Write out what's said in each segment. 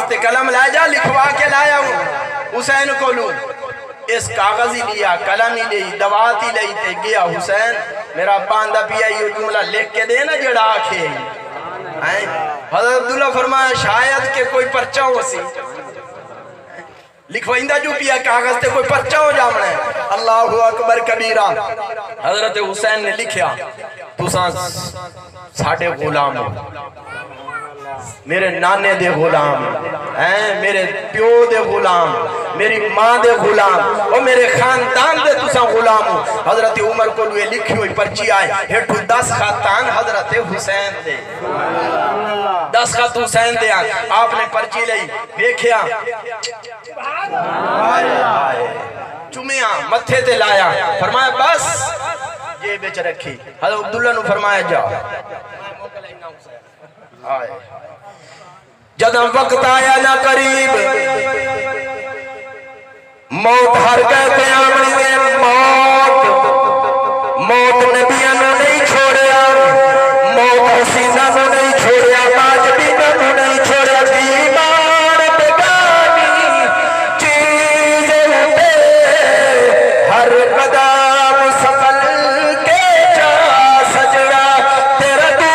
تے قلم لائے جا لکھوا کے لایا ہوں حسین کو لوں اس کاغذ ہی لیا قلم ہی لئی دوات ہی لئی تے گیا حسین میرا باندھا پیا یہ جملہ لکھ کے دے نا جڑا آکھے حضرت عبداللہ فرمایا شاید کہ کوئی پرچہ ہو سی لکھوائندہ جو پیا کاغذ تے کوئی پرچہ ہو جامنا ہے اللہ اکبر کبیرہ حضرت حسین نے لکھیا تو ساڑھے غلام ہو میرے نانے دے غلام میرے پیو دے غلام میری ماں دے غلام اور میرے خاندان دے تسا غلام ہو حضرت عمر کو لئے لکھی ہوئی پرچی آئے ہیٹھو 10 خاتان حضرت حسین دے 10 خات حسین دے آئے آپ نے پرچی لئی دیکھیا چمیاں متھے تے لایا فرمایا بس یہ بیچ رکھی حضرت عبداللہ نے فرمایا جا جداں وقت آیا نہ قریب موت ہر کہتے آمنی میں موت نبیوں نے نہیں چھوڑیا موت حسینہ نے نہیں چھوڑیا ماجبینہ نے نہیں چھوڑیا بیمار بگانی چیزیں پہ ہر قدام سفل کے جا سجڑا تیرا دو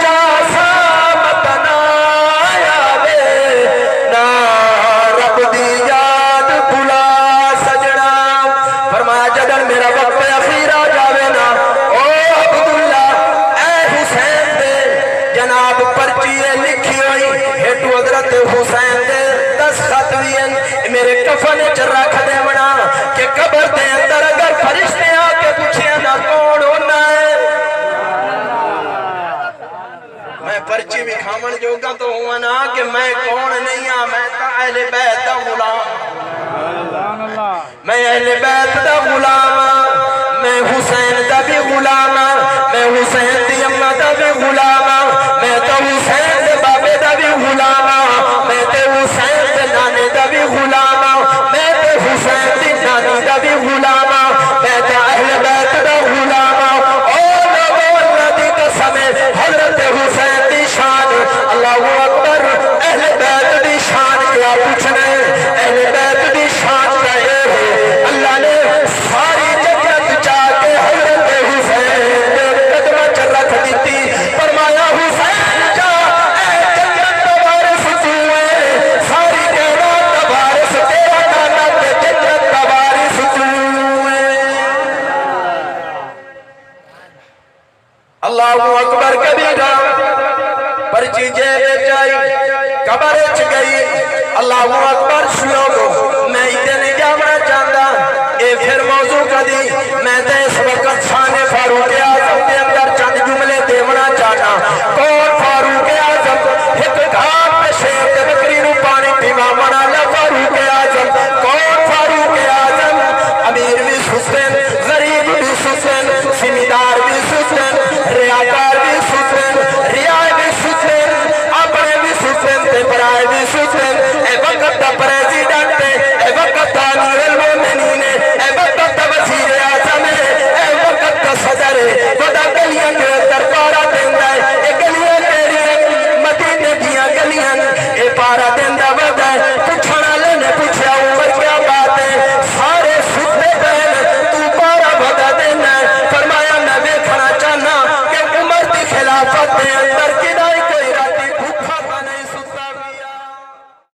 جا سامت نایا بے نا رب دی یاد بھلا سجڑا فرمایا جدن میرا وقت اخیر آ جاوے نا او عبداللہ اے حسین دے جناب پرچیے لکھی ہوئی ہیٹو حضرت حسین دے 10 خط وین میرے کفن چرہ کھدے منا کہ قبر دے اندر اگر فرشتے آ کے پوچھے نہ کون ہونا ہے میں پرچی بھی کھامن جوگا تو ہوا نا کہ میں کون نہیں ہاں میں تا اہل بیت دا غلام میں اہل بیت دا غلام میں حسین دا بھی غلام میں حسین دی امہ دا بھی غلام میں تا حسین دے بابے دا بھی غلام میں تے حسین دے نانے دا بھی غلام میں تے حسین دی نانی دا بھی غلام میں تے اہل بیت دا غلام او نبو ندی قسم حضرت حسین دی شان اللہ اکبر اہل بیت دی شان کیا پوچھنے اہل بیت دی شان کیا ہے اللہ نے ساری جنت چاہ کے حضرت حسین دے قدمہ چل رکھ دیتی فرمایا حسین جا اے جنت تبارس توئے ساری جنت تبارس تیرا نانا تے جنت تبارس توئے اللہ اکبر کبیرہ پرچی جے بے جائی قبر اچ گئی اللہ اکبر شلوگو